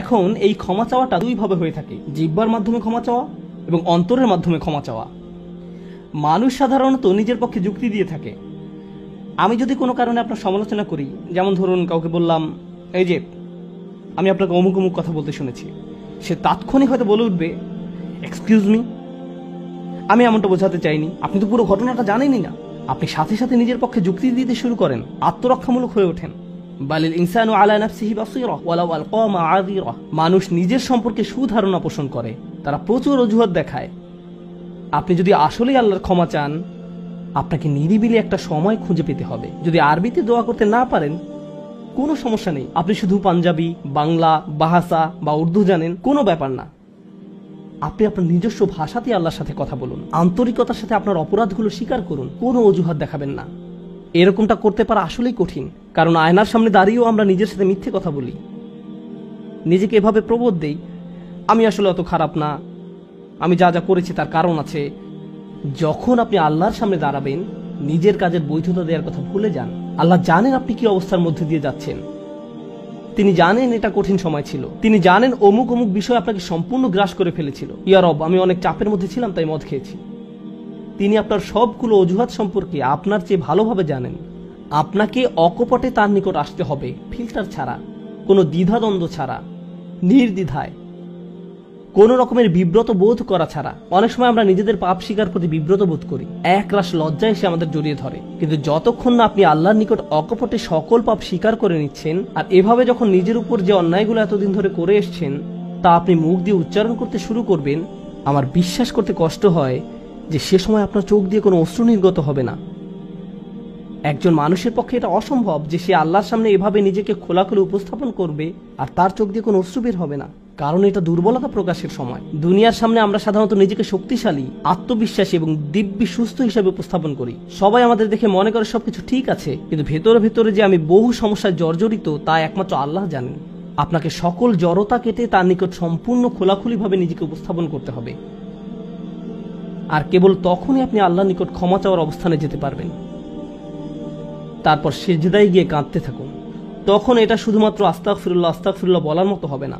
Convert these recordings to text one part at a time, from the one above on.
এখন এই ক্ষমা চাওয়াটা দুইভাবে হয়ে থাকে, জিহ্বার মাধ্যমে ক্ষমা চাওয়া এবং অন্তরের মাধ্যমে ক্ষমা চাওয়া। মানুষ সাধারণত নিজের পক্ষে যুক্তি দিয়ে থাকে। আমি যদি কোনো কারণে আপনার সমালোচনা করি, যেমন ধরুন কাউকে বললাম, এই যে আমি আপনাকে অমুক অমুক কথা বলতে শুনেছি, সে তাৎক্ষণিক হয়তো বলে উঠবে, এক্সকিউজ মি, আমি এমনটা বোঝাতে চাইনি, আপনি তো পুরো ঘটনাটা জানেনই না। আপনি সাথে সাথে নিজের পক্ষে যুক্তি দিতে শুরু করেন, আত্মরক্ষামূলক হয়ে ওঠেন। বালিল ইনসানু আলা নাফসিহি বাসীরা ওয়ালাউ আলকা মাআযিরা। মানুষ নিজের সম্পর্কে সুধারণা পোষণ করে, তারা প্রচুর অজুহাত দেখায়। আপনি যদি আসলেই আল্লাহর ক্ষমা চান, আপনাকে নিরিবিলি একটা সময় খুঁজে পেতে হবে। যদি আরবিতে দোয়া করতে না পারেন, কোনো সমস্যা নেই, আপনি শুধু পাঞ্জাবি, বাংলা, বাহাসা বা উর্দু জানেন, কোনো ব্যাপার না। আপনি আপনার নিজস্ব ভাষাতে আল্লাহর সাথে কথা বলুন, আন্তরিকতার সাথে আপনার অপরাধগুলো স্বীকার করুন, কোনো অজুহাত দেখাবেন না। এরকমটা করতে পারা আসলেই কঠিন, কারণ আয়নার সামনে দাঁড়িয়েও আমরা নিজের সাথে মিথ্যে কথা বলি, নিজেকে এভাবে প্রবোধ দেই, আমি আসলে অত খারাপ না, আমি যা যা করেছি তার কারণ আছে। যখন আপনি আল্লাহর সামনে দাঁড়াবেন, নিজের কাজের বৈধতা দেওয়ার কথা ভুলে যান। আল্লাহ জানেন আপনি কি অবস্থার মধ্যে দিয়ে যাচ্ছেন, তিনি জানেন এটা কঠিন সময় ছিল, তিনি জানেন অমুক অমুক বিষয় আপনাকে সম্পূর্ণ গ্রাস করে ফেলেছিল। ইয়া রব, আমি অনেক চাপের মধ্যে ছিলাম তাই মদ খেয়েছি। তিনি আপনার সবগুলো অজুহাত সম্পর্কে আপনার চেয়ে ভালোভাবে জানেন। আপনাকে অকপটে তার নিকট আসতে হবে, ফিল্টার ছাড়া, কোনো দ্বিধাদ্বন্দ্ব ছাড়া, নির্দ্বিধায়, কোনো রকমের বিব্রত বোধ করা ছাড়া। অনেক সময় আমরা নিজেদের পাপ স্বীকার করতে বিব্রত বোধ করি, একরাশ লজ্জা এসে আমাদের জড়িয়ে ধরে। কিন্তু যতক্ষণ না আপনি আল্লাহর নিকট অকপটে সকল পাপ স্বীকার করে নিচ্ছেন, আর এভাবে যখন নিজের উপর যে অন্যায়গুলো এতদিন ধরে করে এসছেন তা আপনি মুখ দিয়ে উচ্চারণ করতে শুরু করবেন, আমার বিশ্বাস করতে কষ্ট হয় যে সে সময় আপনার চোখ দিয়ে কোনো অশ্রু নির্গত হবে না। একজন মানুষের পক্ষে এটা অসম্ভব যে সে আল্লাহর সামনে এভাবে নিজেকে খোলাখুলি উপস্থাপন করবে আর তার চোখ দিয়ে কোনো অশ্রু বের হবে না, কারণ এটা দুর্বলতা প্রকাশের সময়। দুনিয়ার সামনে আমরা সাধারণত নিজেকে শক্তিশালী, আত্মবিশ্বাসী এবং দিব্যি সুস্থ হিসেবে উপস্থাপন করি। সবাই আমাদের দেখে মনে করে সবকিছু ঠিক আছে, কিন্তু ভেতরে ভেতরে যে আমি বহু সমস্যায় জর্জরিত তা একমাত্র আল্লাহ জানেন। আপনাকে সকল জড়তা কেটে তার নিকট সম্পূর্ণ খোলাখুলিভাবে নিজেকে উপস্থাপন করতে হবে, আর কেবল তখনই আপনি আল্লাহর নিকট ক্ষমা চাওয়ার অবস্থানে যেতে পারবেন। তারপর সিজদায় গিয়ে কাঁদতে থাকুন। তখন এটা শুধুমাত্র আস্তাগফিরুল্লাহ আস্তাগফিরুল্লাহ বলার মতো হবে না,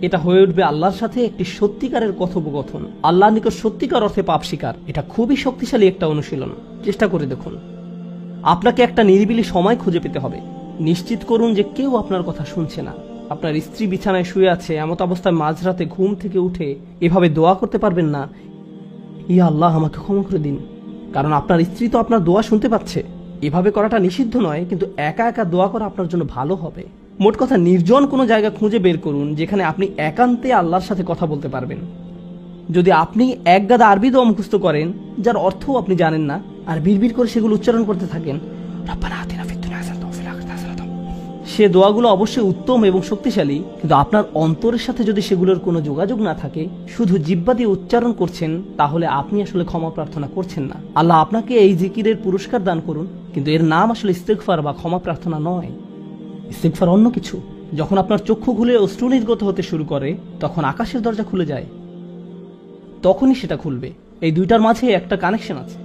এটা হয়ে উঠবে আল্লাহর সাথে একটি সত্যিকারের কথোপকথন, আল্লাহর নিকট সত্যিকার অর্থে পাপ স্বীকার। এটা খুবই শক্তিশালী একটা অনুশীলন, চেষ্টা করে দেখুন। আপনাকে একটা নিরিবিলি সময় খুঁজে পেতে হবে। নিশ্চিত করুন যে কেউ আপনার কথা শুনছে না। আপনার স্ত্রী বিছানায় শুয়ে আছে, এমত অবস্থায় মাঝরাতে ঘুম থেকে উঠে এভাবে দোয়া করতে পারবেন না, ইয়া আল্লাহ আমাকে ক্ষমা করে দিন, কারণ আপনার স্ত্রী তো আপনার দোয়া শুনতে পাচ্ছে। এভাবে করাটা নিষিদ্ধ নয়, কিন্তু একা একা দোয়া করা আপনার জন্য ভালো হবে। মোট কথা, নির্জন কোনো জায়গা খুঁজে বের করুন যেখানে আপনি একান্তে আল্লাহর সাথে কথা বলতে পারবেন। যদি আপনি এক গাদা আরবি দোয়া মুখস্থ করেন যার অর্থও আপনি জানেন না, আর বিড়বিড় করে সেগুলো উচ্চারণ করতে থাকেন, রব্বানা আতিনা ফিদ দুনিয়া হাসানাতাও ওয়া ফিল আখিরাতি হাসানাতাও, সে দোয়াগুলো অবশ্যই উত্তম এবং শক্তিশালী, কিন্তু আপনার অন্তরের সাথে যদি সেগুলোর কোনো যোগাযোগ না থাকে, শুধু জিহ্বা দিয়ে উচ্চারণ করছেন, তাহলে আপনি আসলে ক্ষমা প্রার্থনা করছেন না। আল্লাহ আপনাকে এই জিকিরের পুরস্কার দান করুন, কিন্তু এর নাম আসলে ইস্তিগফার বা ক্ষমা প্রার্থনা নয়। ইস্তিগফার অন্য কিছু। যখন আপনার চক্ষু খুলে অশ্রু নির্গত হতে শুরু করে, তখন আকাশের দরজা খুলে যায়, তখনই সেটা খুলবে। এই দুইটার মাঝে একটা কানেকশন আছে।